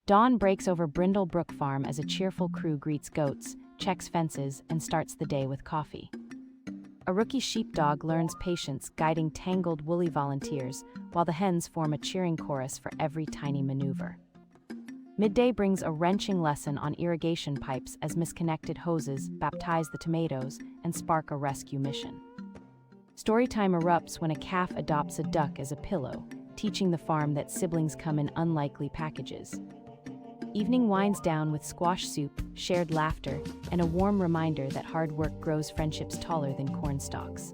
Dawn breaks over Brindle Brook Farm as a cheerful crew greets goats, checks fences, and starts the day with coffee. A rookie sheepdog learns patience, guiding tangled woolly volunteers, while the hens form a cheering chorus for every tiny maneuver. Midday brings a wrenching lesson on irrigation pipes as misconnected hoses baptize the tomatoes and spark a rescue mission. Storytime erupts when a calf adopts a duck as a pillow, teaching the farm that siblings come in unlikely packages. Evening winds down with squash soup, shared laughter, and a warm reminder that hard work grows friendships taller than corn stalks.